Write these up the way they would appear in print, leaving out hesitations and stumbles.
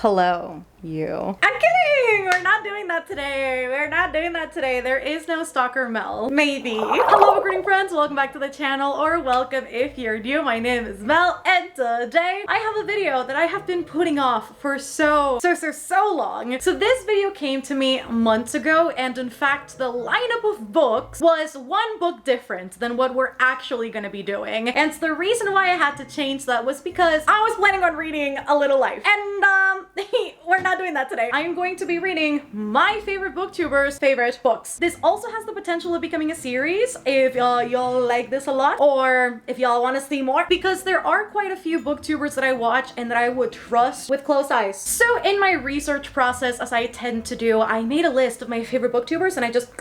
Hello, you. I'm kidding! We're not doing that today. We're not doing that today. There is no stalker Mel. Maybe. Hello, recruiting friends. Welcome back to the channel, or welcome if you're new. My name is Mel, and today I have a video that I have been putting off for so long. So this video came to me months ago, and in fact, the lineup of books was one book different than what we're actually gonna be doing. And the reason why I had to change that was because I was planning on reading A Little Life. And we're not doing that today. I am going to be reading my favorite booktubers' favorite books. This also has the potential of becoming a series if y'all like this a lot, or if y'all want to see more, because there are quite a few booktubers that I watch and that I would trust with closed eyes. So in my research process, as I tend to do, I made a list of my favorite booktubers and I just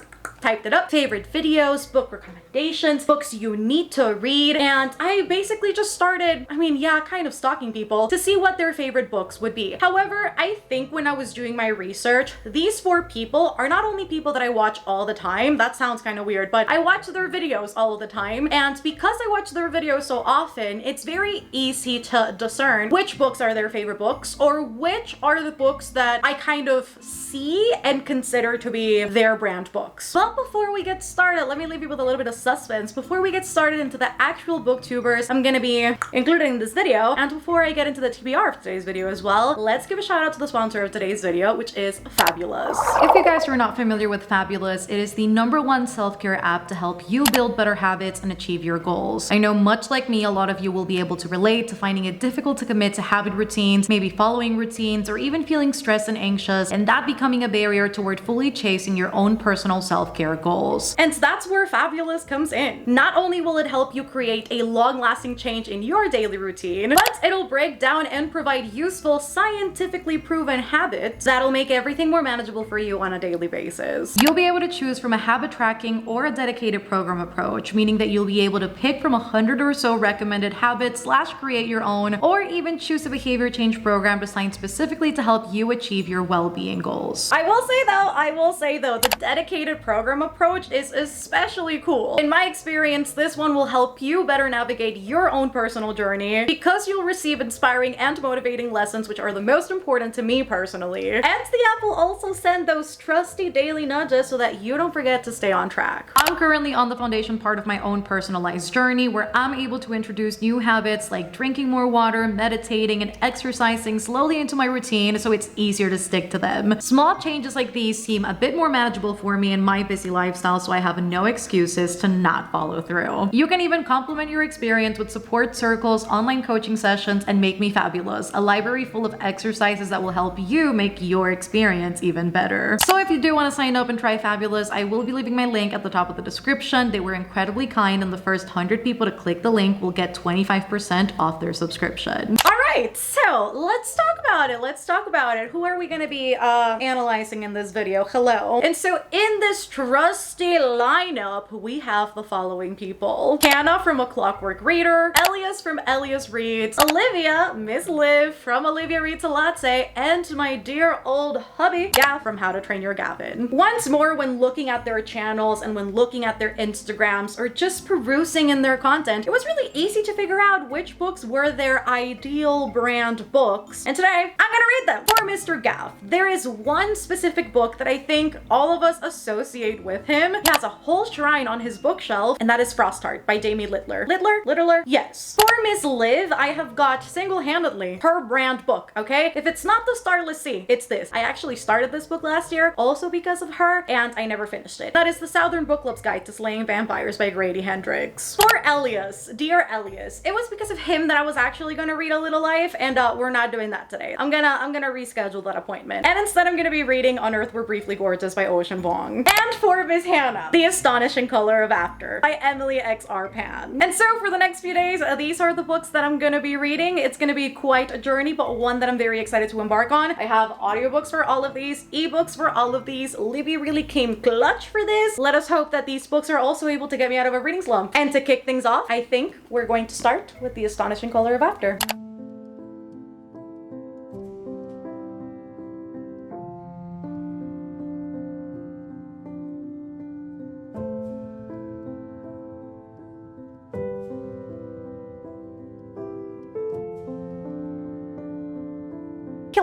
typed it up. Favorite videos, book recommendations, books you need to read, and I basically just started, kind of stalking people to see what their favorite books would be. However, I think when I was doing my research, these four people are not only people that I watch all the time. That sounds kind of weird, but I watch their videos all the time, and because I watch their videos so often, it's very easy to discern which books are their favorite books, or which are the books that I kind of see and consider to be their brand books. But before we get started, let me leave you with a little bit of suspense. Before we get started into the actual booktubers I'm gonna be including in this video, and before I get into the TBR of today's video as well, let's give a shout out to the sponsor of today's video, which is Fabulous. If you guys are not familiar with Fabulous, it is the #1 self-care app to help you build better habits and achieve your goals. I know, much like me, a lot of you will be able to relate to finding it difficult to commit to habit routines, maybe following routines, or even feeling stressed and anxious, and that becoming a barrier toward fully chasing your own personal self-care goals. And that's where Fabulous comes in. Not only will it help you create a long-lasting change in your daily routine, but it'll break down and provide useful, scientifically proven habits that'll make everything more manageable for you on a daily basis. You'll be able to choose from a habit tracking or a dedicated program approach, meaning that you'll be able to pick from 100 or so recommended habits / create your own, or even choose a behavior change program designed specifically to help you achieve your well-being goals. I will say though, the dedicated program approach is especially cool. In my experience, this one will help you better navigate your own personal journey, because you'll receive inspiring and motivating lessons, which are the most important to me personally. And the app will also send those trusty daily nudges so that you don't forget to stay on track. I'm currently on the foundation part of my own personalized journey, where I'm able to introduce new habits like drinking more water, meditating, and exercising slowly into my routine so it's easier to stick to them. Small changes like these seem a bit more manageable for me in my busy lifestyle, so I have no excuses to not follow through. You can even complement your experience with support circles, online coaching sessions, and Make Me Fabulous, a library full of exercises that will help you make your experience even better. So if you do want to sign up and try Fabulous, I will be leaving my link at the top of the description. They were incredibly kind, and the first 100 people to click the link will get 25% off their subscription. Alright, so let's talk about it. Who are we going to be analyzing in this video? Hello. And so in this trusty lineup, we have the following people: Hannah from A Clockwork Reader, Elias from Elias Reads, Olivia, Miss Liv from Olivia Reads a Latte, and my dear old hubby, Gav from How to Train Your Gavin. Once more, when looking at their channels and when looking at their Instagrams or just perusing in their content, it was really easy to figure out which books were their ideal brand books. And today, I'm gonna read them. For Mr. Gav, there is one specific book that I think all of us associate with him. He has a whole shrine on his bookshelf, and that is Frostheart by Jamie Littler. Littler? Yes. For Miss Liv, I have got Singlehandedly, her brand book, okay? If it's not The Starless Sea, it's this. I actually started this book last year, also because of her, and I never finished it. That is The Southern Book Club's Guide to Slaying Vampires by Grady Hendrix. For Elias, dear Elias, it was because of him that I was actually gonna read A Little Life, and we're not doing that today. I'm gonna reschedule that appointment. And instead I'm gonna be reading On Earth We're Briefly Gorgeous by Ocean Vuong. And for Miss Hannah, The Astonishing Color of After by Emily XR Pan. And so for the next few days, these are the books that I'm gonna be reading. It's gonna be quite a journey, but one that I'm very excited to embark on. I have audiobooks for all of these, ebooks for all of these. Libby really came clutch for this. Let us hope that these books are also able to get me out of a reading slump. And to kick things off, I think we're going to start with The Astonishing Color of After.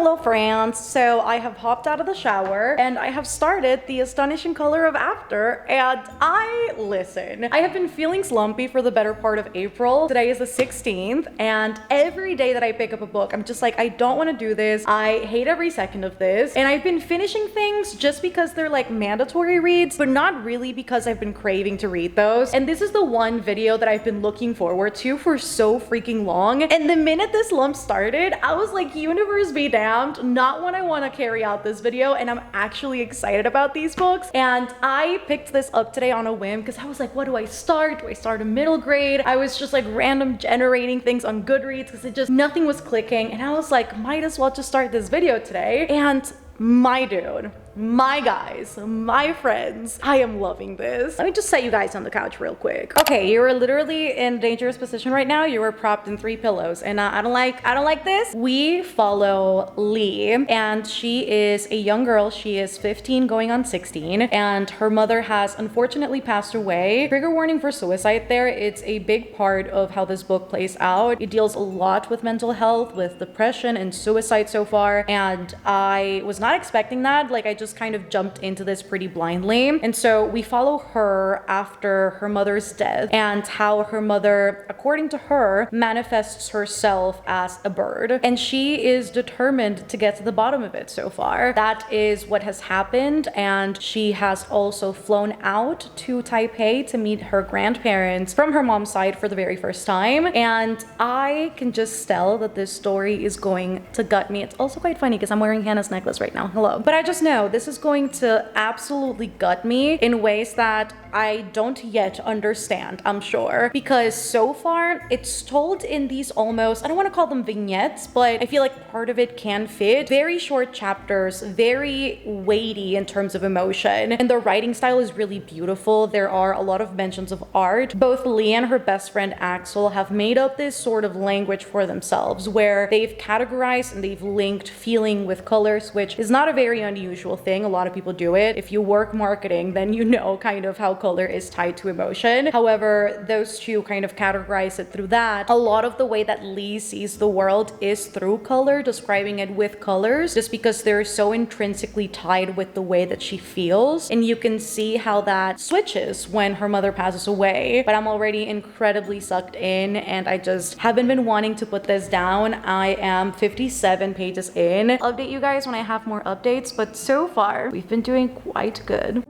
Hello friends, so I have hopped out of the shower and I have started The Astonishing Color of After, and listen, I have been feeling slumpy for the better part of April. Today is the 16th and every day that I pick up a book, I'm just like, I don't want to do this. I hate every second of this, and I've been finishing things just because they're like mandatory reads, but not really because I've been craving to read those. And this is the one video that I've been looking forward to for so freaking long, and the minute this lump started, I was like, universe be damned, not when I want to carry out this video, and I'm actually excited about these books. And I picked this up today on a whim because I was like, what do I start? Do I start a middle grade? I was just like random generating things on Goodreads because it just, nothing was clicking, and I was like, might as well just start this video today. And my dude, my guys, my friends, I am loving this. Let me just set you guys on the couch real quick. Okay, you are literally in a dangerous position right now. You are propped in 3 pillows, and I don't like this. We follow Lee, and she is a young girl. She is 15 going on 16, and her mother has unfortunately passed away. Trigger warning for suicide there. It's a big part of how this book plays out. It deals a lot with mental health, with depression and suicide so far, and I was not expecting that. Like, I just kind of jumped into this pretty blindly. And so we follow her after her mother's death and how her mother, according to her, manifests herself as a bird. And she is determined to get to the bottom of it so far. That is what has happened. And she has also flown out to Taipei to meet her grandparents from her mom's side for the very first time. And I can just tell that this story is going to gut me. It's also quite funny because I'm wearing Hannah's necklace right now. Hello. But I just know this is going to absolutely gut me in ways that I don't yet understand, I'm sure. Because so far, it's told in these almost, I don't want to call them vignettes, but I feel like part of it can fit. Very short chapters, very weighty in terms of emotion. And the writing style is really beautiful. There are a lot of mentions of art. Both Lee and her best friend Axel have made up this sort of language for themselves where they've categorized and they've linked feeling with colors, which is not a very unusual thing. A lot of people do it. If you work marketing, then you know kind of how color is tied to emotion. However, those two kind of categorize it through that. A lot of the way that Lee sees the world is through color, describing it with colors, just because they're so intrinsically tied with the way that she feels. And you can see how that switches when her mother passes away. But I'm already incredibly sucked in, and I just haven't been wanting to put this down. I am 57 pages in. I'll update you guys when I have more updates, but so far we've been doing quite good.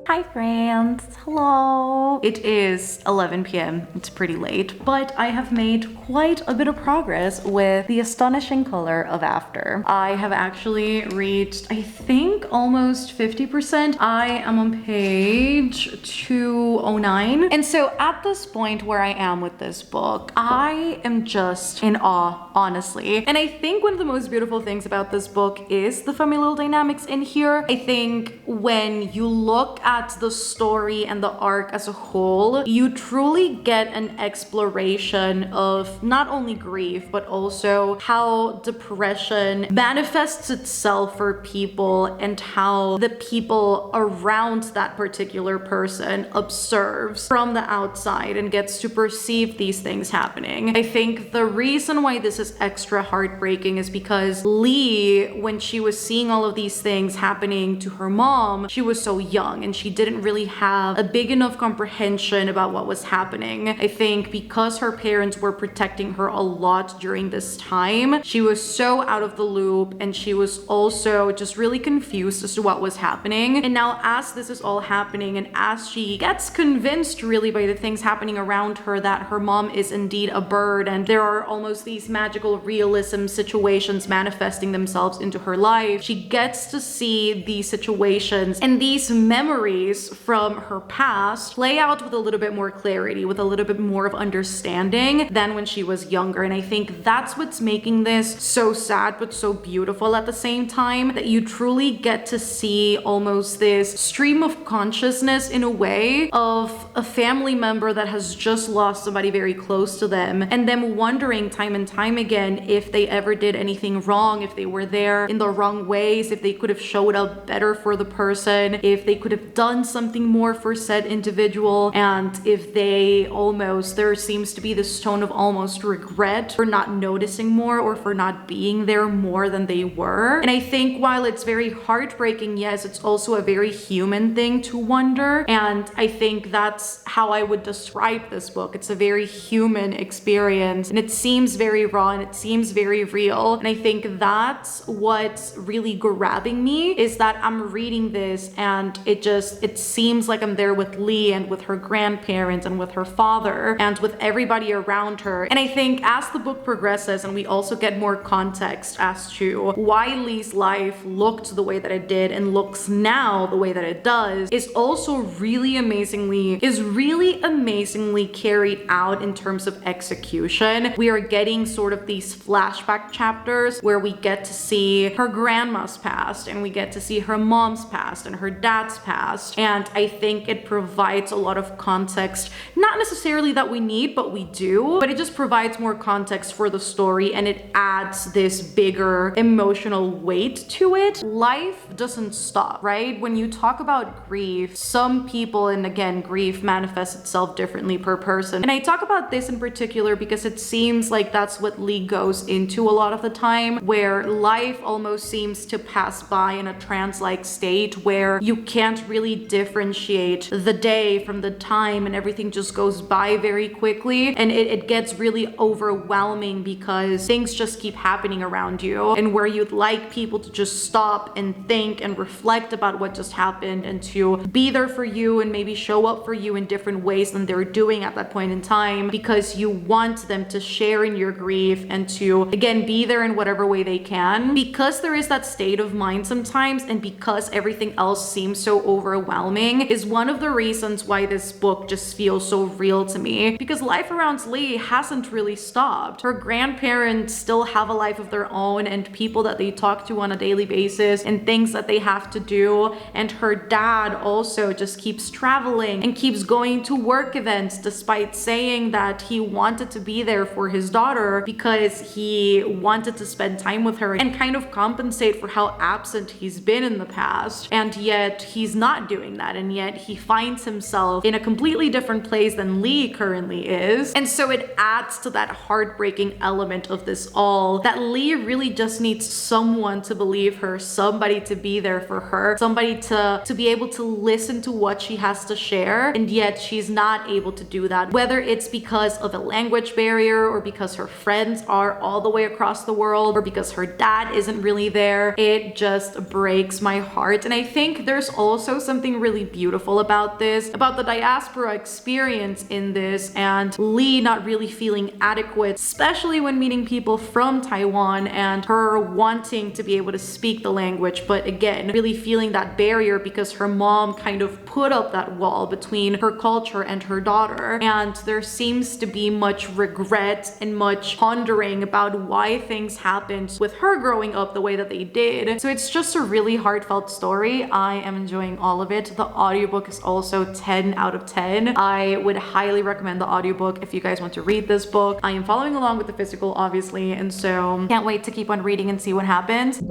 Hi friends, hello. It is 11 p.m. It's pretty late, but I have made quite a bit of progress with The Astonishing Color of After. I have actually reached, I think, almost 50%. I am on page 209. And so at this point where I am with this book, I am just in awe, honestly. And I think one of the most beautiful things about this book is the familial dynamics in here. I think when you look at the story and the arc as a whole, you truly get an exploration of not only grief, but also how depression manifests itself for people and how the people around that particular person observes from the outside and gets to perceive these things happening. I think the reason why this is extra heartbreaking is because Lee, when she was seeing all of these things happening to her mom, she was so young and she didn't really have a big enough comprehension about what was happening. I think because her parents were protecting her a lot during this time, she was so out of the loop, and she was also just really confused as to what was happening. And now as this is all happening, and as she gets convinced really by the things happening around her that her mom is indeed a bird, and there are almost these magical realism situations manifesting themselves into her life, she gets to see these situations and these memories from her past play out with a little bit more clarity, with a little bit more of understanding than when she was younger. And I think that's what's making this so sad but so beautiful at the same time, that you truly get to see almost this stream of consciousness in a way of a family member that has just lost somebody very close to them, and them wondering time and time again if they ever did anything wrong, if they were there in the wrong ways, if they could have showed up better for the person, if they could have done done something more for said individual, and if there seems to be this tone of almost regret for not noticing more or for not being there more than they were. And I think while it's very heartbreaking, yes, it's also a very human thing to wonder, and I think that's how I would describe this book. It's a very human experience, and it seems very raw and it seems very real. And I think that's what's really grabbing me, is that I'm reading this and it seems like I'm there with Lee and with her grandparents and with her father and with everybody around her. And I think as the book progresses and we also get more context as to why Lee's life looked the way that it did and looks now the way that it does, is also really amazingly carried out in terms of execution. We are getting sort of these flashback chapters where we get to see her grandma's past and we get to see her mom's past and her dad's past. And I think it provides a lot of context, not necessarily that we need, but we do, but it just provides more context for the story and it adds this bigger emotional weight to it. Life doesn't stop, right? When you talk about grief, some people, and again, grief manifests itself differently per person. And I talk about this in particular because it seems like that's what Lee goes into a lot of the time, where life almost seems to pass by in a trance-like state where you can't really differentiate the day from the time and everything just goes by very quickly, and it gets really overwhelming because things just keep happening around you, and where you'd like people to just stop and think and reflect about what just happened and to be there for you and maybe show up for you in different ways than they're doing at that point in time, because you want them to share in your grief and to again be there in whatever way they can, because there is that state of mind sometimes, and because everything else seems so overwhelming, is one of the reasons why this book just feels so real to me, because life around Lee hasn't really stopped. Her grandparents still have a life of their own and people that they talk to on a daily basis and things that they have to do, and her dad also just keeps traveling and keeps going to work events despite saying that he wanted to be there for his daughter because he wanted to spend time with her and kind of compensate for how absent he's been in the past. And yet he's not doing that, and yet he finds himself in a completely different place than Lee currently is. And so it adds to that heartbreaking element of this all, that Lee really just needs someone to believe her, somebody to be there for her, somebody to be able to listen to what she has to share, and yet she's not able to do that, whether it's because of a language barrier or because her friends are all the way across the world or because her dad isn't really there. It just breaks my heart. And I think there's also something really beautiful about this, about the diaspora experience in this, and Lee not really feeling adequate, especially when meeting people from Taiwan, and her wanting to be able to speak the language, but again, really feeling that barrier because her mom kind of put up that wall between her culture and her daughter. And there seems to be much regret and much pondering about why things happened with her growing up the way that they did. So it's just a really heartfelt story. I am enjoying all of it. The audiobook is also 10 out of 10. I would highly recommend the audiobook if you guys want to read this book. I am following along with the physical, obviously, and so can't wait to keep on reading and see what happens.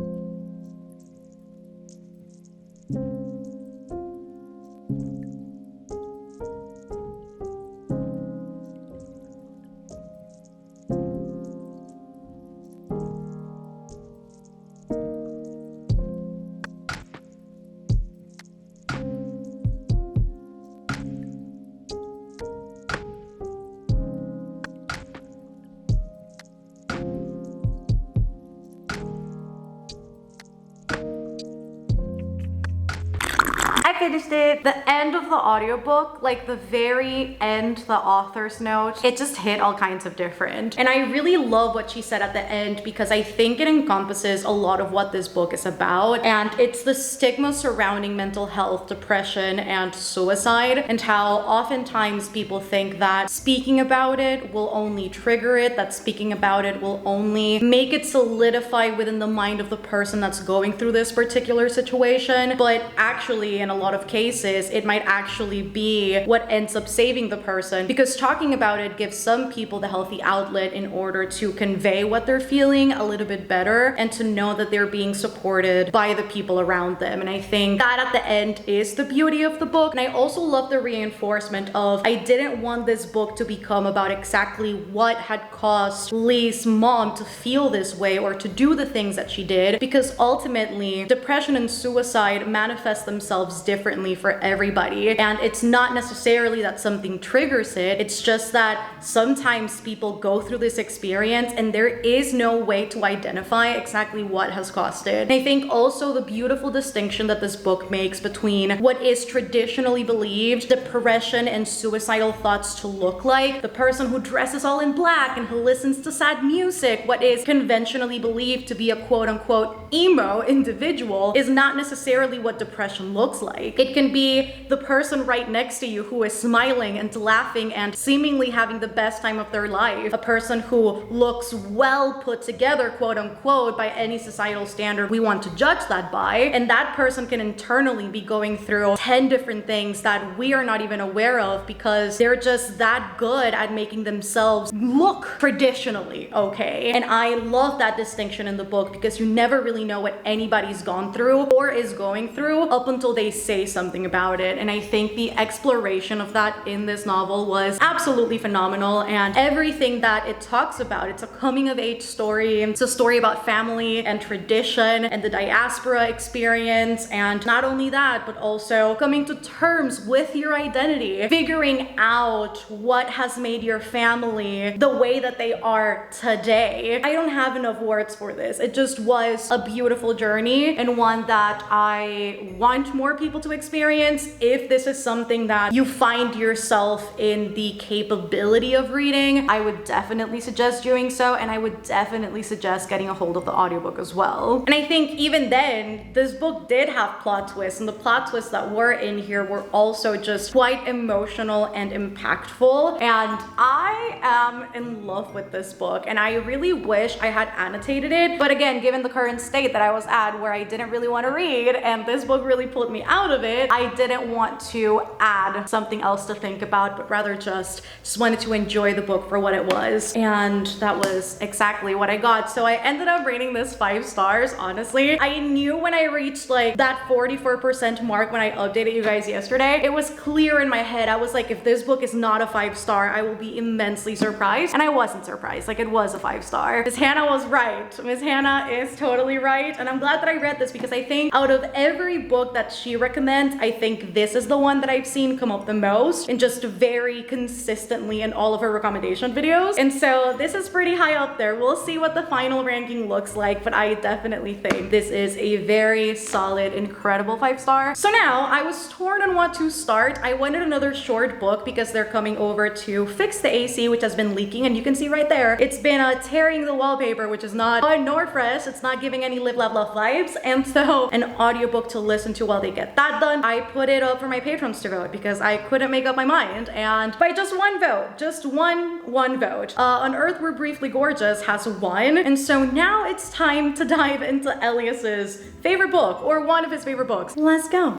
Finished it. The end of the audiobook, like the very end, the author's note, it just hit all kinds of different. And I really love what she said at the end, because I think it encompasses a lot of what this book is about. And it's the stigma surrounding mental health, depression, and suicide, and how oftentimes people think that speaking about it will only trigger it, that speaking about it will only make it solidify within the mind of the person that's going through this particular situation. But actually, in a lot of cases, it might actually be what ends up saving the person, because talking about it gives some people the healthy outlet in order to convey what they're feeling a little bit better and to know that they're being supported by the people around them. And I think that at the end is the beauty of the book. And I also love the reinforcement of, I didn't want this book to become about exactly what had caused Lee's mom to feel this way or to do the things that she did, because ultimately depression and suicide manifest themselves differently for everybody. And it's not necessarily that something triggers it, it's just that sometimes people go through this experience and there is no way to identify exactly what has caused it. And I think also the beautiful distinction that this book makes between what is traditionally believed depression and suicidal thoughts to look like, the person who dresses all in black and who listens to sad music, what is conventionally believed to be a quote-unquote emo individual, is not necessarily what depression looks like. It can be the person right next to you who is smiling and laughing and seemingly having the best time of their life, a person who looks well put together, quote unquote, by any societal standard we want to judge that by, and that person can internally be going through 10 different things that we are not even aware of because they're just that good at making themselves look traditionally okay. And I love that distinction in the book because you never really know what anybody's gone through or is going through up until they say something about it. And I think the exploration of that in this novel was absolutely phenomenal, and everything that it talks about, it's a coming of age story, it's a story about family and tradition and the diaspora experience, and not only that, but also coming to terms with your identity, figuring out what has made your family the way that they are today. I don't have enough words for this. It just was a beautiful journey, and one that I want more people to experience. If this is something that you find yourself in the capability of reading, I would definitely suggest doing so, and I would definitely suggest getting a hold of the audiobook as well. And I think even then, this book did have plot twists, and the plot twists that were in here were also just quite emotional and impactful, and I am in love with this book, and I really wish I had annotated it, but again, given the current state that I was at where I didn't really want to read and this book really pulled me out of it, I didn't want to add something else to think about, but rather just wanted to enjoy the book for what it was, and that was exactly what I got. So I ended up rating this 5 stars. Honestly, I knew when I reached like that 44% mark when I updated you guys yesterday, it was clear in my head. I was like, if this book is not a 5-star, I will be immensely surprised, and I wasn't surprised. Like, it was a 5-star. Miss Hannah was right. Miss Hannah is totally right, and I'm glad that I read this because I think out of every book that she recommends, I think this is the one that I've seen come up the most and just very consistently in all of her recommendation videos, and so this is pretty high up there. We'll see what the final ranking looks like, but I definitely think this is a very solid, incredible 5-star. So now I was torn on what to start. I wanted another short book because they're coming over to fix the AC, which has been leaking, and you can see right there, it's been tearing the wallpaper, which is not nor fresh. It's not giving any live, love, love vibes, and so an audiobook to listen to while they get that done. I put it up for my patrons to vote because I couldn't make up my mind, and by just one vote, just one vote, On Earth We're Briefly Gorgeous has won, and so now it's time to dive into Elias's favorite book, or one of his favorite books. Let's go.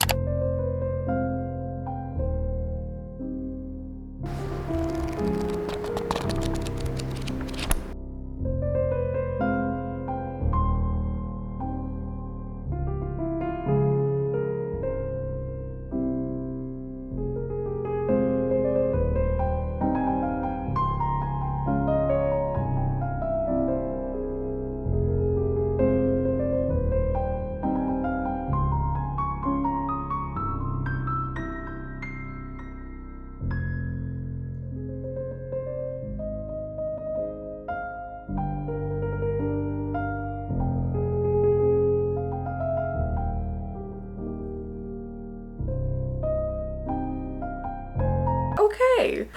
Okay.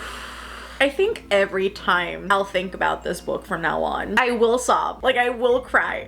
I think every time I'll think about this book from now on, I will sob. Like, I will cry.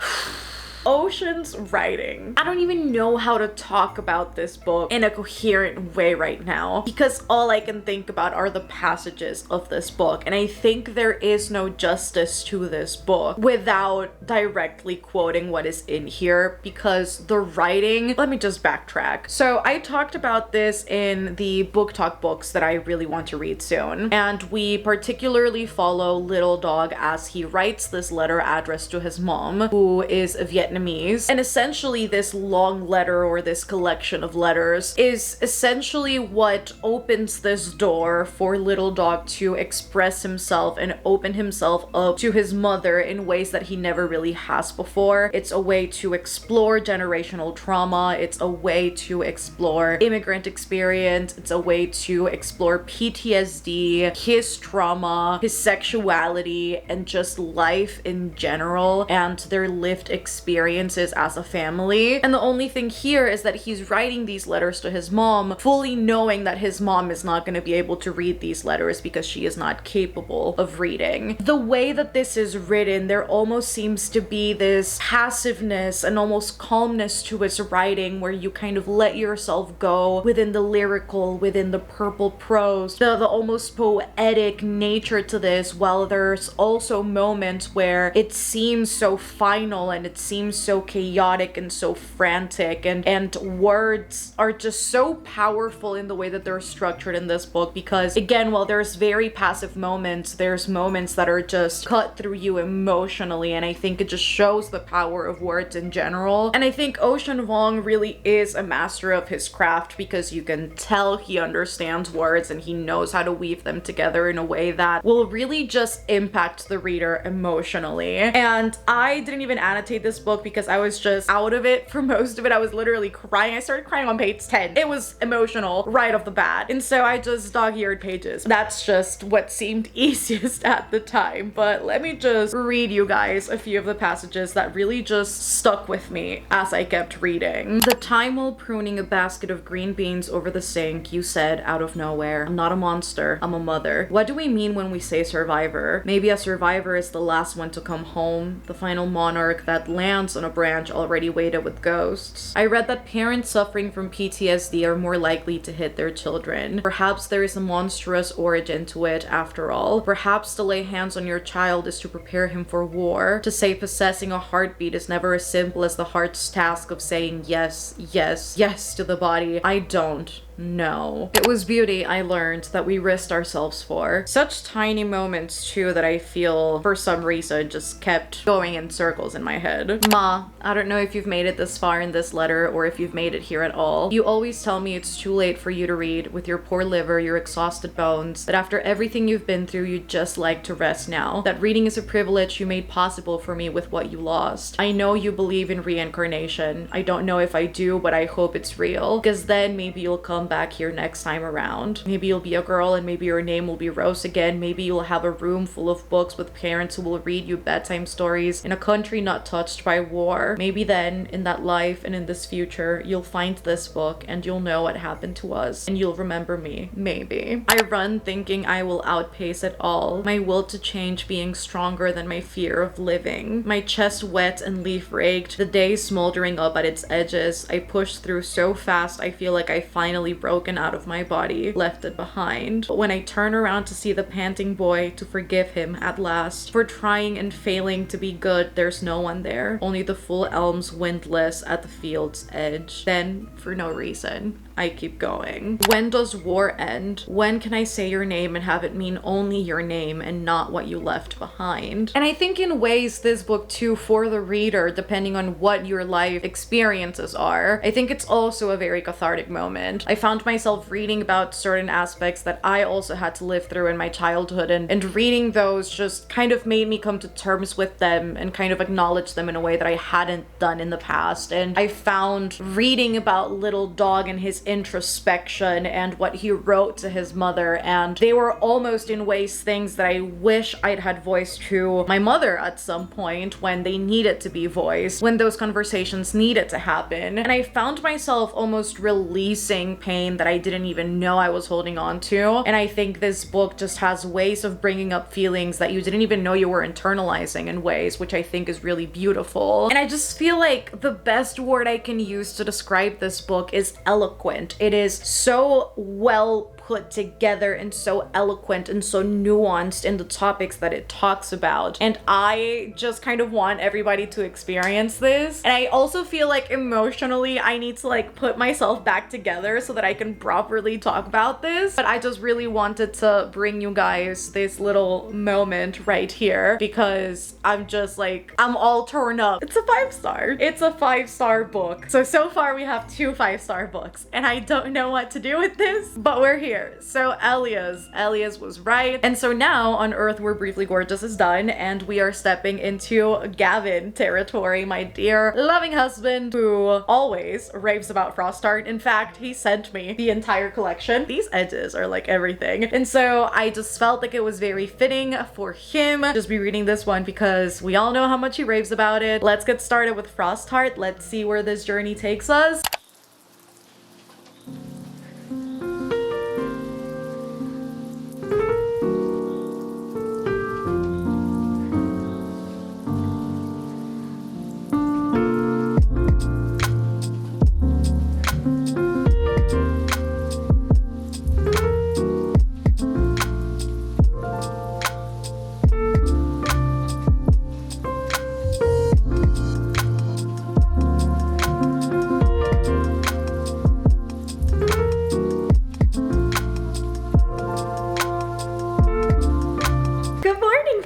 Ocean's writing. I don't even know how to talk about this book in a coherent way right now because all I can think about are the passages of this book, and I think there is no justice to this book without directly quoting what is in here because the writing, let me just backtrack. So I talked about this in the BookTok books that I really want to read soon, and we particularly follow Little Dog as he writes this letter addressed to his mom, who is a Vietnamese, and essentially this long letter or this collection of letters is essentially what opens this door for Little Dog to express himself and open himself up to his mother in ways that he never really has before. It's a way to explore generational trauma. It's a way to explore immigrant experience. It's a way to explore PTSD, his trauma, his sexuality, and just life in general and their lived experiences as a family. And the only thing here is that he's writing these letters to his mom, fully knowing that his mom is not going to be able to read these letters because she is not capable of reading. The way that this is written, there almost seems to be this passiveness and almost calmness to his writing where you kind of let yourself go within the lyrical, within the purple prose, the almost poetic nature to this, while there's also moments where it seems so final and it seems so chaotic and so frantic, and words are just so powerful in the way that they're structured in this book because, again, while there's very passive moments, there's moments that are just cut through you emotionally, and I think it just shows the power of words in general. And I think Ocean Vuong really is a master of his craft because you can tell he understands words and he knows how to weave them together in a way that will really just impact the reader emotionally. And I didn't even annotate this book because I was just out of it for most of it. I was literally crying. I started crying on page 10. It was emotional right off the bat. And so I just dog-eared pages. That's just what seemed easiest at the time. But let me just read you guys a few of the passages that really just stuck with me as I kept reading. The time while pruning a basket of green beans over the sink, you said out of nowhere, "I'm not a monster, I'm a mother." What do we mean when we say survivor? Maybe a survivor is the last one to come home, the final monarch that lands on a branch already weighted with ghosts. I read that parents suffering from PTSD are more likely to hit their children. Perhaps there is a monstrous origin to it after all. Perhaps to lay hands on your child is to prepare him for war. To say possessing a heartbeat is never as simple as the heart's task of saying yes, yes, yes to the body. I don't know. It was beauty I learned that we risked ourselves for. Such tiny moments too that I feel for some reason just kept going in circles in my head. Ma, I don't know if you've made it this far in this letter or if you've made it here at all. You always tell me it's too late for you to read with your poor liver, your exhausted bones, that after everything you've been through you'd just like to rest now. That reading is a privilege you made possible for me with what you lost. I know you believe in reincarnation. I don't know if I do, but I hope it's real, because then maybe you'll come back here next time around. Maybe you'll be a girl and maybe your name will be Rose again. Maybe you'll have a room full of books with parents who will read you bedtime stories in a country not touched by war. Maybe then, in that life and in this future, you'll find this book and you'll know what happened to us and you'll remember me. Maybe. I run thinking I will outpace it all. My will to change being stronger than my fear of living. My chest wet and leaf raked, the day smoldering up at its edges. I push through so fast I feel like I finally broken out of my body, left it behind. But when I turn around to see the panting boy, to forgive him at last for trying and failing to be good, there's no one there. Only the full elms windless at the field's edge. Then, for no reason, I keep going. When does war end? When can I say your name and have it mean only your name and not what you left behind? And I think in ways this book too, for the reader, depending on what your life experiences are, I think it's also a very cathartic moment. I found myself reading about certain aspects that I also had to live through in my childhood, and reading those just kind of made me come to terms with them and kind of acknowledge them in a way that I hadn't done in the past. And I found reading about Little Dog and his introspection and what he wrote to his mother, and they were almost in ways things that I wish I'd had voiced to my mother at some point when they needed to be voiced, when those conversations needed to happen. And I found myself almost releasing pain pain that I didn't even know I was holding on to. And I think this book just has ways of bringing up feelings that you didn't even know you were internalizing in ways, which I think is really beautiful. And I just feel like the best word I can use to describe this book is eloquent. It is so well put together and so eloquent and so nuanced in the topics that it talks about. And I just kind of want everybody to experience this. And I also feel like emotionally I need to like put myself back together so that I can properly talk about this. But I just really wanted to bring you guys this little moment right here because I'm just like, I'm all torn up. It's a 5-star. It's a 5-star book. So far we have 2 5-star books and I don't know what to do with this, but we're here. So Elias was right. And so now On Earth We're Briefly Gorgeous is done and we are stepping into Gavin territory, my dear loving husband who always raves about Frostheart. In fact, he sent me the entire collection. These edges are like everything. And so I just felt like it was very fitting for him just be reading this one because we all know how much he raves about it. Let's get started with Frostheart. Let's see where this journey takes us.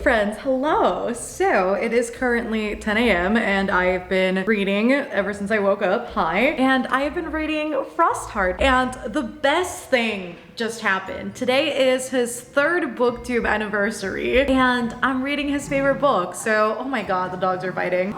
Friends, hello. So it is currently 10 a.m. and I've been reading ever since I woke up. Hi. And I have been reading Frostheart and the best thing just happened. Today is his 3rd booktube anniversary and I'm reading his favorite book. So, oh my God, the dogs are fighting.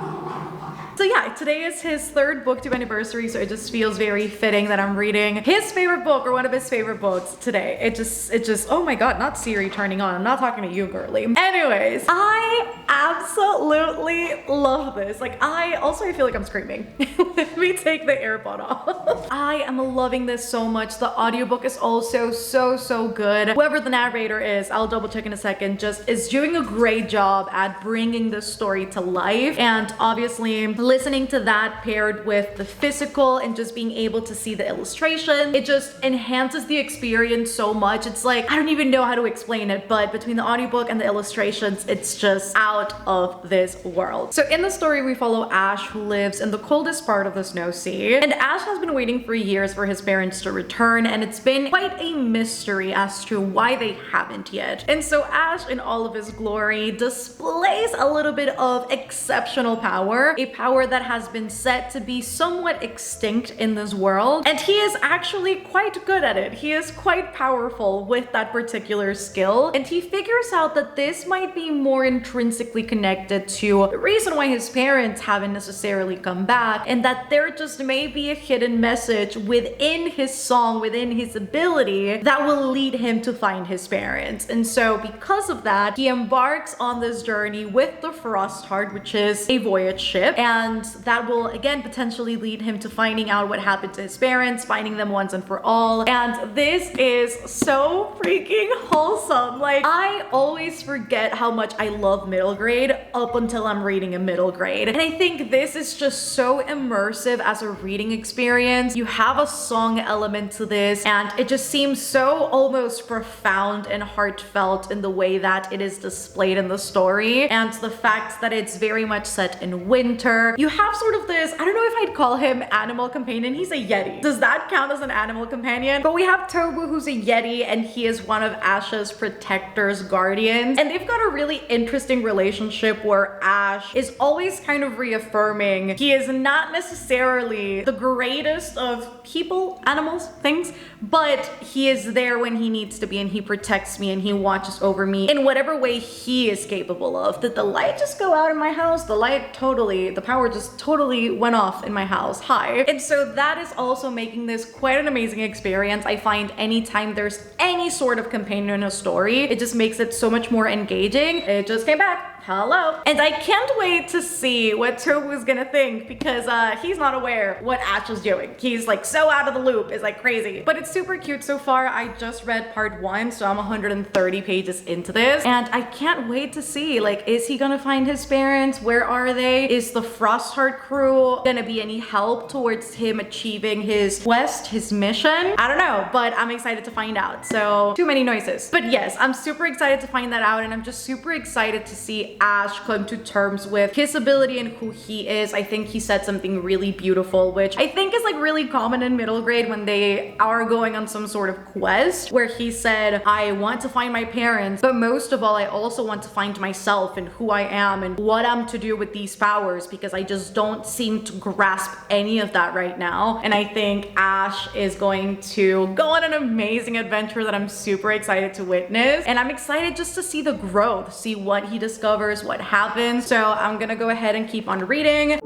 So yeah, today is his 3rd booktube anniversary, so it just feels very fitting that I'm reading his favorite book or one of his favorite books today. It just, oh my God, not Siri turning on. I'm not talking to you, girly. Anyways, I absolutely love this. Like I feel like I'm screaming. Let me take the AirPod off. I am loving this so much. The audiobook is also so good. Whoever the narrator is, I'll double check in a second, just is doing a great job at bringing this story to life. And obviously, listening to that paired with the physical and just being able to see the illustration, it just enhances the experience so much. It's like, I don't even know how to explain it, but between the audiobook and the illustrations, it's just out of this world. So in the story, we follow Ash, who lives in the coldest part of the Snow Sea. And Ash has been waiting for years for his parents to return, and it's been quite a mystery as to why they haven't yet. And so Ash, in all of his glory, displays a little bit of exceptional power, a power that has been said to be somewhat extinct in this world. And he is actually quite good at it. He is quite powerful with that particular skill. And he figures out that this might be more intrinsically connected to the reason why his parents haven't necessarily come back, and that there just may be a hidden message within his song, within his ability, that will lead him to find his parents. And so because of that, he embarks on this journey with the Frostheart, which is a voyage ship, and that will again potentially lead him to finding out what happened to his parents, finding them once and for all. And this is so freaking wholesome. Like, I always forget how much I love middle grade up until I'm reading a middle grade. And I think this is just so immersive as a reading experience. You have a song element to this, and it just seems so almost profound and heartfelt in the way that it is displayed in the story. And the fact that it's very much set in winter. You have sort of this, I don't know if I'd call him animal companion. He's a Yeti. Does that count as an animal companion? But we have Tobu, who's a Yeti, and he is one of Ash's protectors, guardians. And they've got a really interesting relationship where Ash is always kind of reaffirming he is not necessarily the greatest of people, animals, things, but he is there when he needs to be, and he protects me and he watches over me in whatever way he is capable of. Did the light just go out in my house? The light totally, the power power just totally went off in my house. Hi. And so that is also making this quite an amazing experience. I find anytime there's any sort of companion in a story, it just makes it so much more engaging. It just came back. Hello. And I can't wait to see what Tobu's gonna think because he's not aware what Ash is doing. He's like so out of the loop, it's like crazy. But it's super cute so far. I just read part 1, so I'm 130 pages into this. And I can't wait to see, like, is he gonna find his parents? Where are they? Is the Frostheart crew gonna be any help towards him achieving his quest, his mission? I don't know, but I'm excited to find out. So, too many noises. But yes, I'm super excited to find that out, and I'm just super excited to see Ash come to terms with his ability and who he is. I think he said something really beautiful, which I think is like really common in middle grade when they are going on some sort of quest, where he said, I want to find my parents, but most of all, I also want to find myself and who I am and what I'm to do with these powers, because I just don't seem to grasp any of that right now. And I think Ash is going to go on an amazing adventure that I'm super excited to witness. And I'm excited just to see the growth, see what he discovers, what happens. So I'm gonna go ahead and keep on reading.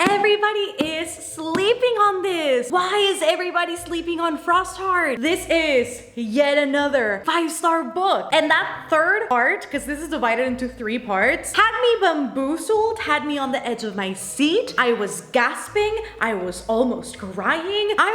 Everybody is sleeping on this. Why is everybody sleeping on Frostheart? This is yet another 5-star book. And that third part, because this is divided into 3 parts, had me bamboozled, had me on the edge of my seat. I was gasping. I was almost crying. I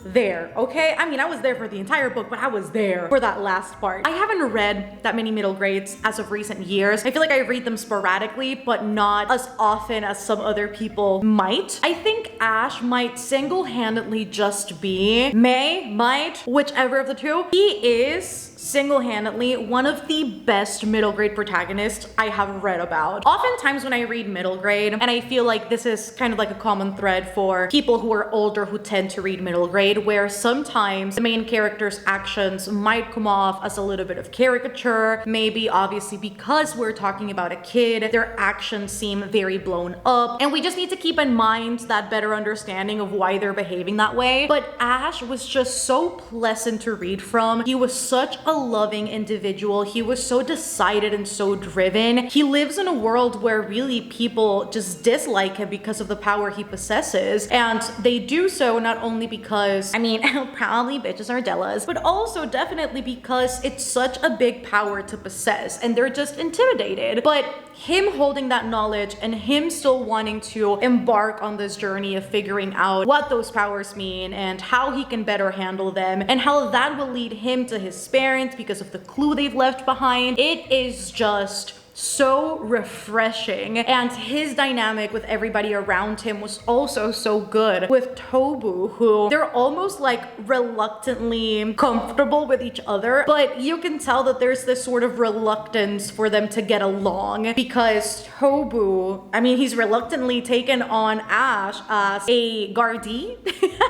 was there, okay? I mean, I was there for the entire book, but I was there for that last part. I haven't read that many middle grades as of recent years. I feel like I read them sporadically, but not as often as some other people might. I think Ash might single-handedly just be, might, whichever of the two. He is single-handedly one of the best middle grade protagonists I have read about. Oftentimes when I read middle grade, and I feel like this is kind of like a common thread for people who are older who tend to read middle grade, where sometimes the main character's actions might come off as a little bit of caricature. Maybe obviously because we're talking about a kid, their actions seem very blown up, and we just need to keep in mind that better understanding of why they're behaving that way. But Ash was just so pleasant to read from. He was such a loving individual. He was so decided and so driven. He lives in a world where really people just dislike him because of the power he possesses, and they do so not only because, I mean, probably bitches are jealous, but also definitely because it's such a big power to possess and they're just intimidated. But him holding that knowledge and him still wanting to embark on this journey of figuring out what those powers mean and how he can better handle them and how that will lead him to his parents because of the clue they've left behind. It is just so refreshing, and his dynamic with everybody around him was also so good. With Tobu, who they're almost like reluctantly comfortable with each other, but you can tell that there's this sort of reluctance for them to get along because Tobu, I mean, he's reluctantly taken on Ash as a guardie,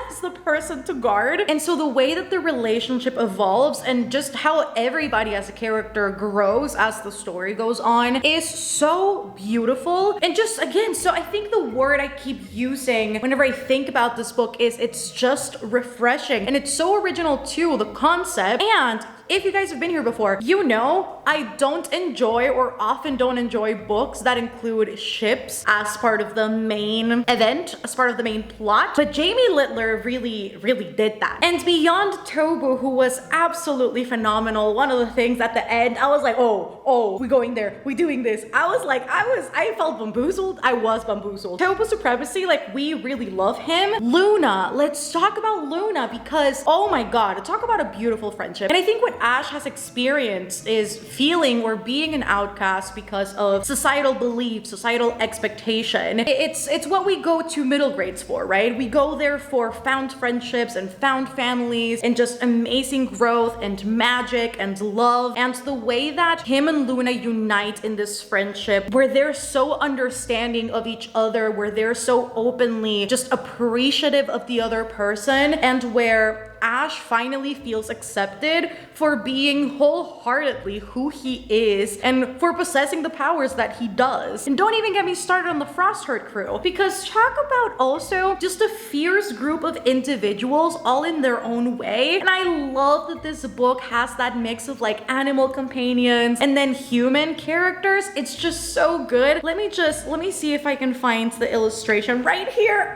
as the person to guard. And so the way that the relationship evolves and just how everybody as a character grows as the story goes on is so beautiful. And just again, so I think the word I keep using whenever I think about this book is it's just refreshing, and it's so original too, the concept. And if you guys have been here before, you know I don't enjoy, or often don't enjoy, books that include ships as part of the main event, as part of the main plot. But Jamie Littler really did that. And beyond Tobu, who was absolutely phenomenal, one of the things at the end, I was like, oh, we going there, we doing this. I felt bamboozled. I was bamboozled. Tobu Supremacy, like, we really love him. Luna, let's talk about Luna, because oh my god, talk about a beautiful friendship. And I think what Ash has experienced is feeling or being an outcast because of societal belief, societal expectation. It's what we go to middle grades for, right? We go there for found friendships and found families and just amazing growth and magic and love. And the way that him and Luna unite in this friendship, where they're so understanding of each other, where they're so openly just appreciative of the other person, and where Ash finally feels accepted for being wholeheartedly who he is and for possessing the powers that he does. And don't even get me started on the Frostheart crew, because talk about also just a fierce group of individuals all in their own way. And I love that this book has that mix of like animal companions and then human characters. It's just so good. Let me see if I can find the illustration right here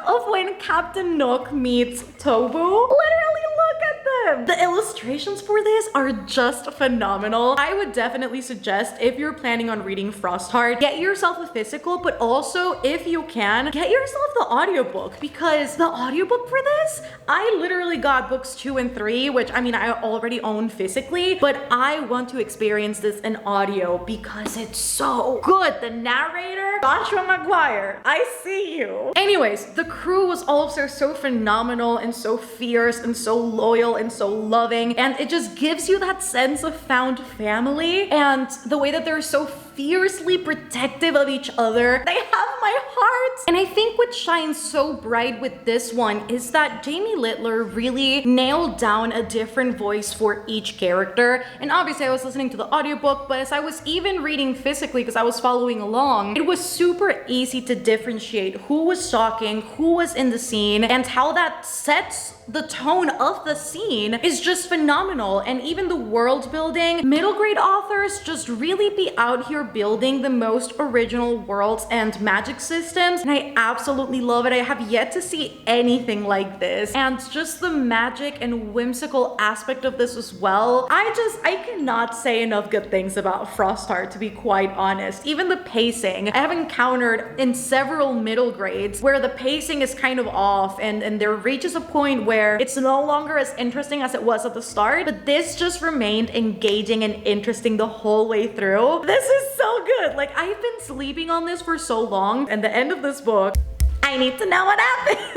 of when Captain Nook meets Tobu. Literally look at them. The illustrations for this are just phenomenal. I would definitely suggest, if you're planning on reading Frostheart, get yourself a physical, but also if you can, get yourself the audiobook, because the audiobook for this, I literally got books 2 and 3, which I mean I already own physically, but I want to experience this in audio because it's so good. The narrator, Joshua McGuire, I see you. Anyways, the crew was also so phenomenal and so fierce and so loyal and so loving, and it just gives you that sense of found family, and the way that they're so fiercely protective of each other. They have my heart. And I think what shines so bright with this one is that Jamie Littler really nailed down a different voice for each character. And obviously I was listening to the audiobook, but as I was even reading physically because I was following along, it was super easy to differentiate who was talking, who was in the scene, and how that sets the tone of the scene is just phenomenal. And even the world building, middle grade authors just really be out here building the most original worlds and magic systems, and I absolutely love it. I have yet to see anything like this, and just the magic and whimsical aspect of this as well. I cannot say enough good things about Frostheart, to be quite honest. Even the pacing, I have encountered in several middle grades where the pacing is kind of off, and there reaches a point where it's no longer as interesting as it was at the start, but this just remained engaging and interesting the whole way through. This is so good. Like, I've been sleeping on this for so long, and the end of this book, I need to know what happens.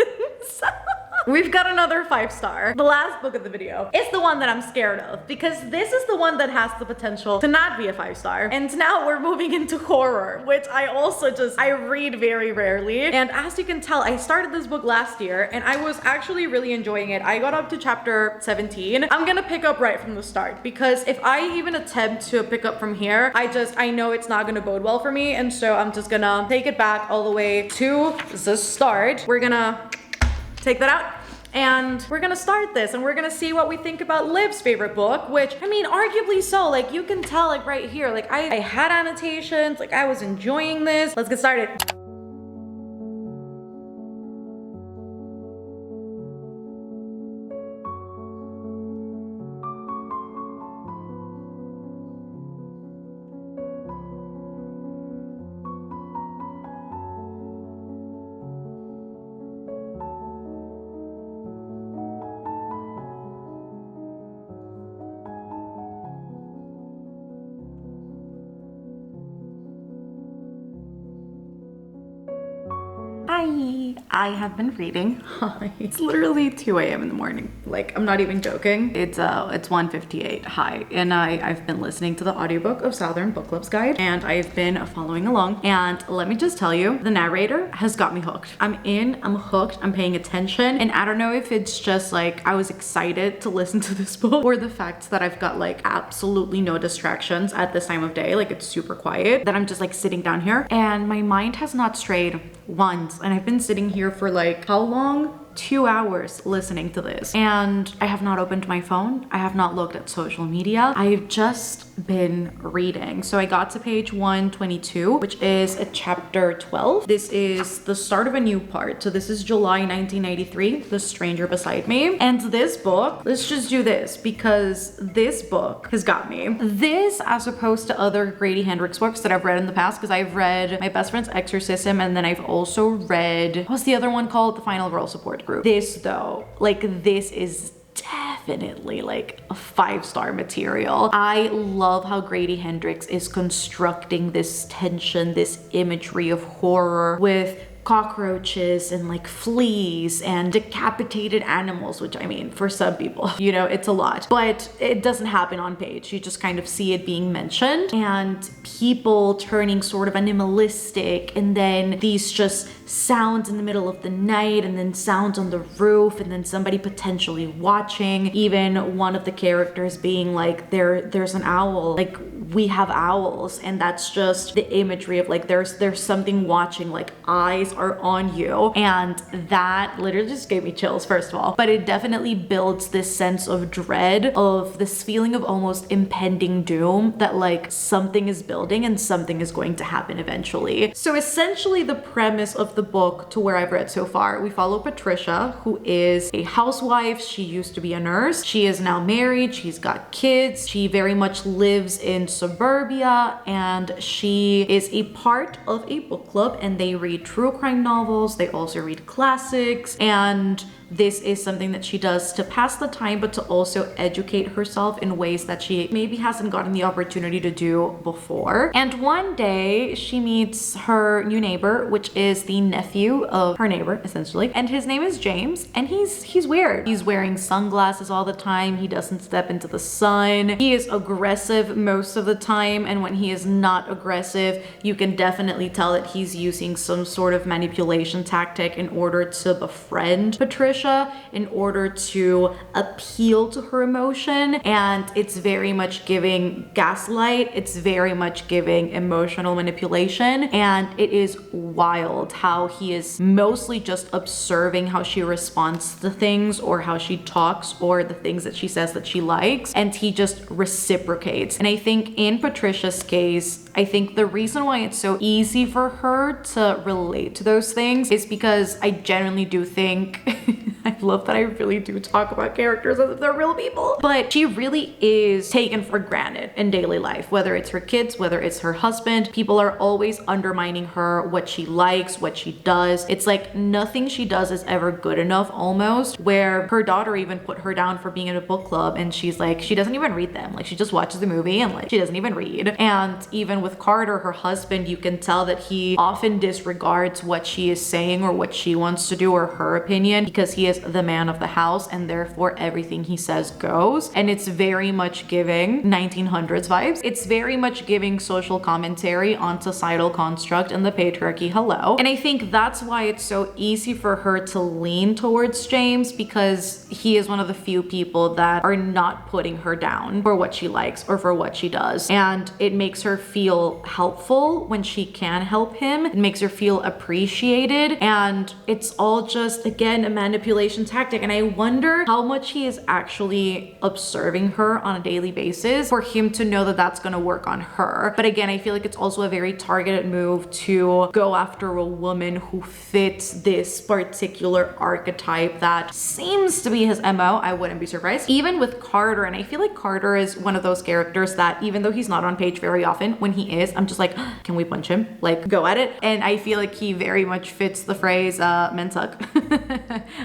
We've got another 5-star. The last book of the video is the one that I'm scared of, because this is the one that has the potential to not be a 5-star. And now we're moving into horror, which I read very rarely. And as you can tell, I started this book last year and I was actually really enjoying it. I got up to chapter 17. I'm gonna pick up right from the start, because if I even attempt to pick up from here, I know it's not gonna bode well for me. And so I'm just gonna take it back all the way to the start. We're gonna take that out, and we're gonna start this, and we're gonna see what we think about Liv's favorite book, which, I mean, arguably so. Like, you can tell, like, right here, like, I had annotations, like, I was enjoying this. Let's get started. Hi, I have been reading. Hi. It's literally 2 a.m. in the morning. Like, I'm not even joking. It's 1:58. Hi. And I've been listening to the audiobook of Southern Book Club's Guide, and I've been following along. And let me just tell you, the narrator has got me hooked. I'm hooked, I'm paying attention. And I don't know if it's just like I was excited to listen to this book, or the fact that I've got like absolutely no distractions at this time of day. Like, it's super quiet, that I'm just like sitting down here and my mind has not strayed once. And I've been sitting here for like, how long? 2 hours listening to this, and I have not opened my phone. I have not looked at social media. I've just been reading. So I got to page 122, which is a chapter 12. This is the start of a new part. So this is July 1993, The Stranger Beside Me. And this book, let's just do this, because this book has got me. This, as opposed to other Grady Hendrix books that I've read in the past, because I've read My Best Friend's Exorcism, and then I've also read, what's the other one called? The Final Girl Support Group. This though, like, this is definitely like a 5-star material. I love how Grady Hendrix is constructing this tension, this imagery of horror with cockroaches and like fleas and decapitated animals, which I mean, for some people, you know, it's a lot, but it doesn't happen on page. You just kind of see it being mentioned and people turning sort of animalistic, and then these just sounds in the middle of the night, and then sounds on the roof, and then somebody potentially watching, even one of the characters being like, there's an owl, like we have owls, and that's just the imagery of like there's something watching, like eyes are on you, and that literally just gave me chills, first of all. But it definitely builds this sense of dread, of this feeling of almost impending doom, that like something is building and something is going to happen eventually. So essentially the premise of the book, to where I've read so far, we follow Patricia, who is a housewife. She used to be a nurse. She is now married. She's got kids. She very much lives in suburbia, and she is a part of a book club, and they read true crime novels. They also read classics, and this is something that she does to pass the time, but to also educate herself in ways that she maybe hasn't gotten the opportunity to do before. And one day she meets her new neighbor, which is the nephew of her neighbor, essentially. And his name is James, and he's weird. He's wearing sunglasses all the time. He doesn't step into the sun. He is aggressive most of the time, and when he is not aggressive, you can definitely tell that he's using some sort of manipulation tactic in order to befriend Patricia, in order to appeal to her emotion. And it's very much giving gaslight. It's very much giving emotional manipulation, and it is wild how he is mostly just observing how she responds to things, or how she talks, or the things that she says that she likes, and he just reciprocates. And I think in Patricia's case, I think the reason why it's so easy for her to relate to those things is because I genuinely do think I love that I really do talk about characters as if they're real people, but she really is taken for granted in daily life, whether it's her kids, whether it's her husband. People are always undermining her, what she likes, what she does. It's like nothing she does is ever good enough, almost, where her daughter even put her down for being in a book club, and she's like, she doesn't even read them. Like, she just watches the movie, and like she doesn't even read. And even with Carter, her husband, you can tell that he often disregards what she is saying or what she wants to do or her opinion, because he is the man of the house, and therefore everything he says goes. And it's very much giving 1900s vibes. It's very much giving social commentary on societal construct and the patriarchy. Hello. And I think that's why it's so easy for her to lean towards James, because he is one of the few people that are not putting her down for what she likes or for what she does. And it makes her feel helpful when she can help him. It makes her feel appreciated, and it's all just, again, a manipulation tactic. And I wonder how much he is actually observing her on a daily basis for him to know that that's going to work on her. But again, I feel like it's also a very targeted move to go after a woman who fits this particular archetype that seems to be his MO. I wouldn't be surprised. Even with Carter, and I feel like Carter is one of those characters that even though he's not on page very often, when he is, I'm just like, can we punch him? Like, go at it. And I feel like he very much fits the phrase men suck.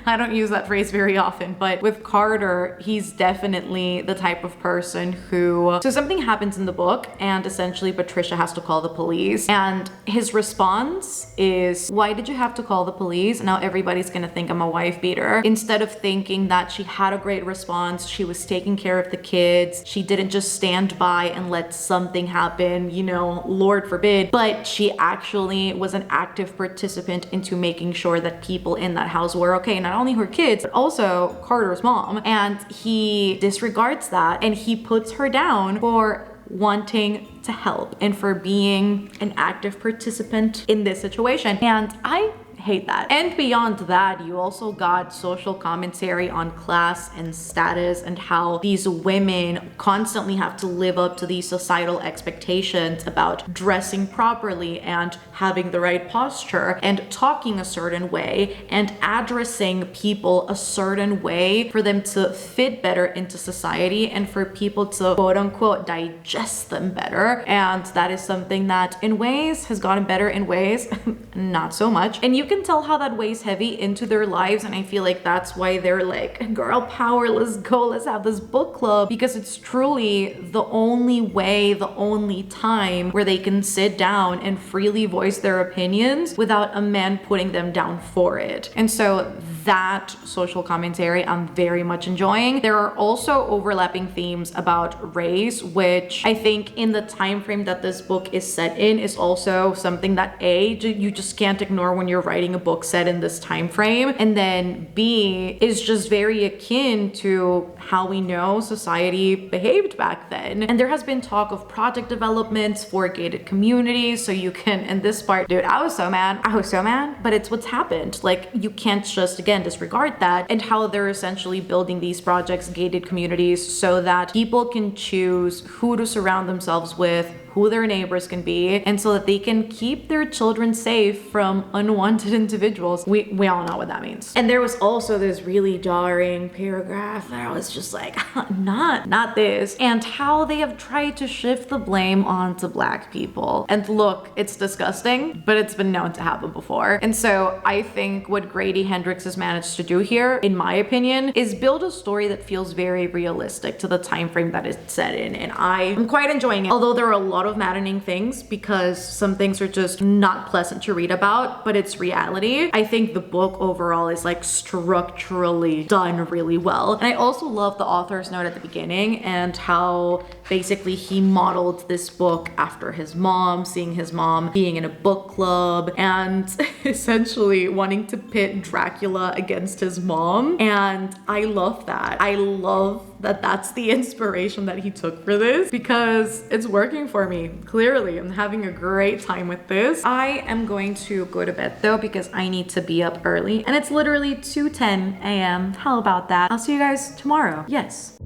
I don't use that phrase very often, but with Carter, he's definitely the type of person who, so something happens in the book and essentially Patricia has to call the police, and his response is, why did you have to call the police? Now everybody's gonna think I'm a wife beater. Instead of thinking that she had a great response, she was taking care of the kids, she didn't just stand by and let something happen, you know, Lord forbid, but she actually was an active participant into making sure that people in that house were okay, not only her kids, but also Carter's mom. And he disregards that, and he puts her down for wanting to help and for being an active participant in this situation. And I hate that. And beyond that, you also got social commentary on class and status and how these women constantly have to live up to these societal expectations about dressing properly and having the right posture and talking a certain way and addressing people a certain way for them to fit better into society and for people to quote unquote digest them better. And that is something that in ways has gotten better, in ways not so much. And you can can tell how that weighs heavy into their lives, and I feel like that's why they're like, girl power, let's go, let's have this book club, because it's truly the only way, the only time where they can sit down and freely voice their opinions without a man putting them down for it. And so that social commentary I'm very much enjoying. There are also overlapping themes about race, which I think in the time frame that this book is set in is also something that you just can't ignore when you're writing a book set in this time frame, and then B is just very akin to how we know society behaved back then. And there has been talk of project developments for gated communities, so you can, and this part, dude, I was so mad, but it's what's happened. Like, you can't just, again, disregard that, and how they're essentially building these projects, gated communities, so that people can choose who to surround themselves with, who their neighbors can be, and so that they can keep their children safe from unwanted individuals. We all know what that means. And there was also this really jarring paragraph that I was just like, not this, and how they have tried to shift the blame onto Black people. And look, it's disgusting, but it's been known to happen before. And so I think what Grady Hendrix has managed to do here, in my opinion, is build a story that feels very realistic to the time frame that it's set in, and I'm quite enjoying it. Although there are a lot of maddening things, because some things are just not pleasant to read about, but it's reality. I think the book overall is like structurally done really well. And I also love the author's note at the beginning and how basically he modeled this book after his mom, seeing his mom being in a book club and essentially wanting to pit Dracula against his mom. And I love that. I love that that's the inspiration that he took for this, because it's working for me. Clearly, I'm having a great time with this. I am going to go to bed though, because I need to be up early, and it's literally 2:10 a.m. How about that? I'll see you guys tomorrow. Yes.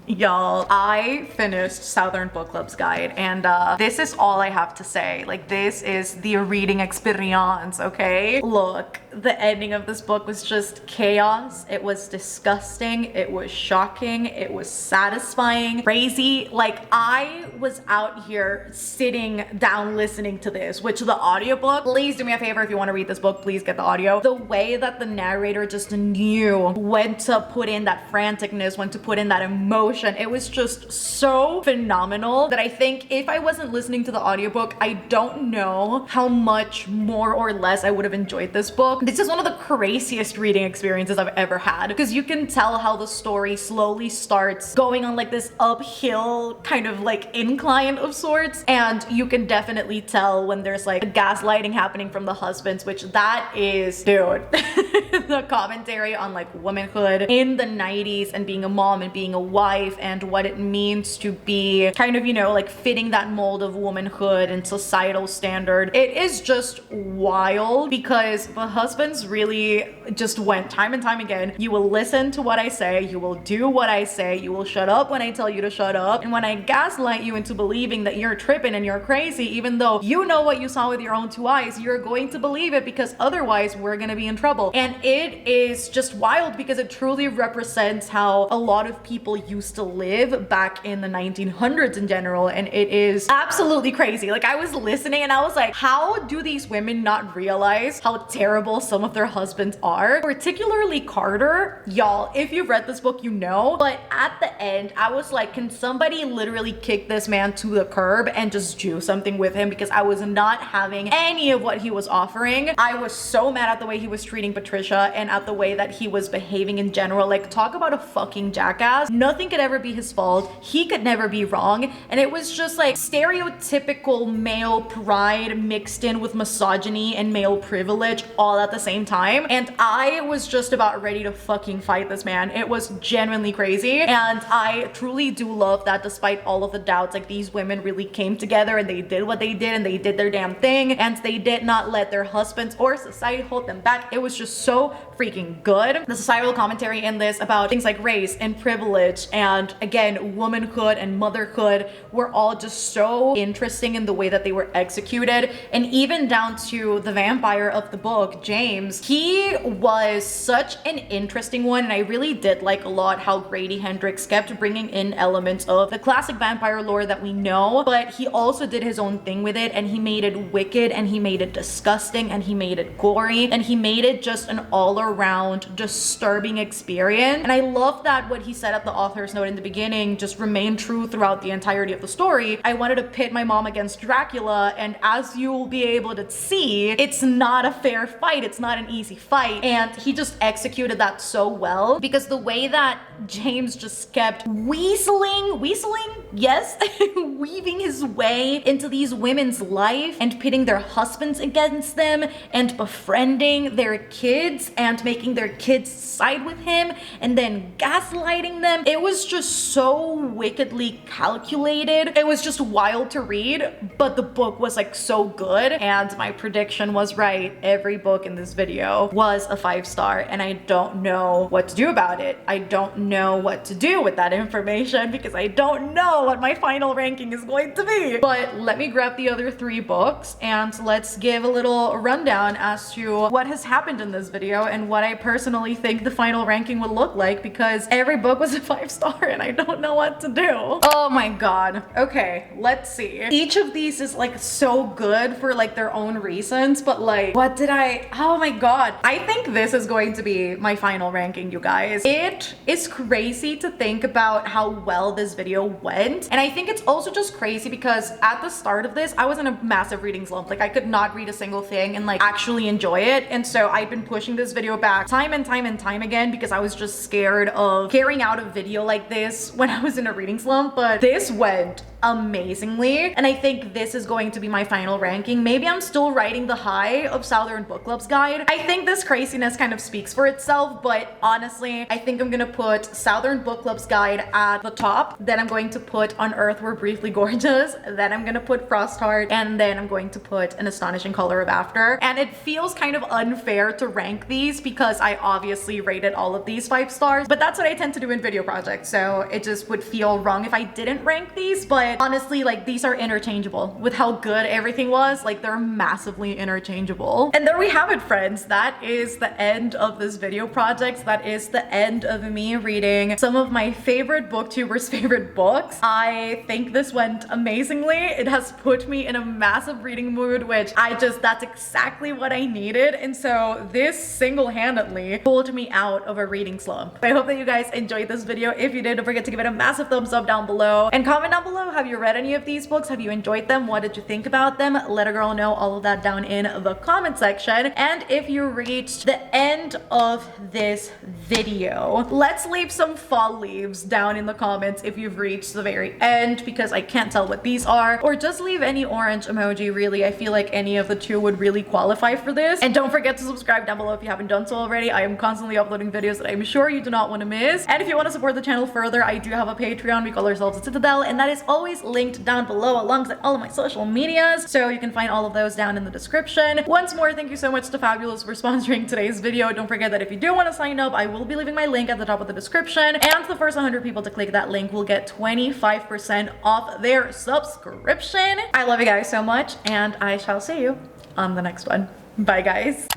Y'all, I finished Southern Book Club's guide, and this is all I have to say. Like, this is the reading experience, okay? Look, the ending of this book was just chaos. It was disgusting. It was shocking. It was satisfying, crazy. Like, I was out here sitting down listening to this, which the audiobook, please do me a favor, if you want to read this book, please get the audio. The way that the narrator just knew when to put in that franticness, when to put in that emotion, it was just so phenomenal that I think if I wasn't listening to the audiobook, I don't know how much more or less I would have enjoyed this book. This is one of the craziest reading experiences I've ever had, because you can tell how the story slowly starts going on like this uphill kind of like incline of sorts, and you can definitely tell when there's like a gaslighting happening from the husbands, which that is, dude, the commentary on like womanhood in the 90s and being a mom and being a wife and what it means to be kind of, you know, like fitting that mold of womanhood and societal standard. It is just wild, because the husbands really just went time and time again. You will listen to what I say, you will do what I say, you will shut up when I tell you to shut up, and when I gaslight you into believing that you're tripping and you're crazy, even though you know what you saw with your own two eyes, you're going to believe it, because otherwise we're gonna be in trouble. And it is just wild, because it truly represents how a lot of people used to live back in the 1900s in general, and it is absolutely crazy. Like, I was listening and I was like, how do these women not realize how terrible some of their husbands are? Particularly Carter. Y'all, if you've read this book, you know. But at the end, I was like, can somebody literally kick this man to the curb and just do something with him? Because I was not having any of what he was offering. I was so mad at the way he was treating Patricia and at the way that he was behaving in general. Like, talk about a fucking fucking jackass. Nothing could ever be his fault. He could never be wrong. And it was just like stereotypical male pride mixed in with misogyny and male privilege all at the same time. And I was just about ready to fucking fight this man. It was genuinely crazy. And I truly do love that despite all of the doubts, like these women really came together and they did what they did and they did their damn thing. And they did not let their husbands or society hold them back. It was just so freaking good. The societal commentary in this about things like race and privilege and again, womanhood and motherhood were all just so interesting in the way that they were executed. And even down to the vampire of the book, James, he was such an interesting one. And I really did like a lot how Grady Hendrix kept bringing in elements of the classic vampire lore that we know, but he also did his own thing with it and he made it wicked and he made it disgusting and he made it gory and he made it just an all-around disturbing experience. And I love that what he said at the author's note in the beginning just remained true throughout the entirety of the story. I wanted to pit my mom against Dracula, and as you will be able to see, it's not a fair fight. It's not an easy fight. And he just executed that so well because the way that James just kept weaseling, yes, weaving his way into these women's life and pitting their husbands against them and befriending their kids and making their kids side with him and then gaslighting them. It was just so wickedly calculated. It was just wild to read, but the book was like so good and my prediction was right. Every book in this video was a 5-star and I don't know what to do about it. I don't know what to do with that information because I don't know what my final ranking is going to be. But let me grab the other 3 books and let's give a little rundown as to what has happened in this video and what I personally think the final ranking would look like because every book was a 5-star and I don't know what to do. Oh my god. Okay, let's see. Each of these is like so good for like their own reasons, but like oh my god. I think this is going to be my final ranking, you guys. It is crazy to think about how well this video went. And I think it's also just crazy because at the start of this, I was in a massive reading slump. Like I could not read a single thing and like actually enjoy it. And so I've been pushing this video back time and time again because I was just scared of carrying out a video like this when I was in a reading slump. But this went amazingly and I think this is going to be my final ranking. Maybe I'm still riding the high of Southern Book Club's guide. I think this craziness kind of speaks for itself, but honestly I think I'm gonna put Southern Book Club's guide at the top, then I'm going to put On Earth We're Briefly Gorgeous, then I'm gonna put Frostheart, and then I'm going to put An Astonishing Color of After. And it feels kind of unfair to rank these because I obviously rated all of these 5 stars, but that's what I tend to do in video projects, so it just would feel wrong if I didn't rank these. But honestly, like these are interchangeable with how good everything was. Like they're massively interchangeable. And there we have it, friends. That is the end of this video project. That is the end of me reading some of my favorite booktubers' favorite books. I think this went amazingly. It has put me in a massive reading mood, which that's exactly what I needed. And so this single-handedly pulled me out of a reading slump. I hope that you guys enjoyed this video. If you did, don't forget to give it a massive thumbs up down below and comment down below. Have you read any of these books? Have you enjoyed them? What did you think about them? Let a girl know all of that down in the comment section. And if you reached the end of this video, let's leave some fall leaves down in the comments if you've reached the very end because I can't tell what these are, or just leave any orange emoji. Really, I feel like any of the 2 would really qualify for this. And don't forget to subscribe down below if you haven't done so already. I am constantly uploading videos that I'm sure you do not want to miss. And if you want to support the channel further, I do have a Patreon. We call ourselves a Citadel, and that is always linked down below alongside all of my social medias, so you can find all of those down in the description. Once more, thank you so much to Fabulous for sponsoring today's video. Don't forget that if you do want to sign up, I will be leaving my link at the top of the description, and the first 100 people to click that link will get 25% off their subscription. I love you guys so much, and I shall see you on the next one. Bye, guys.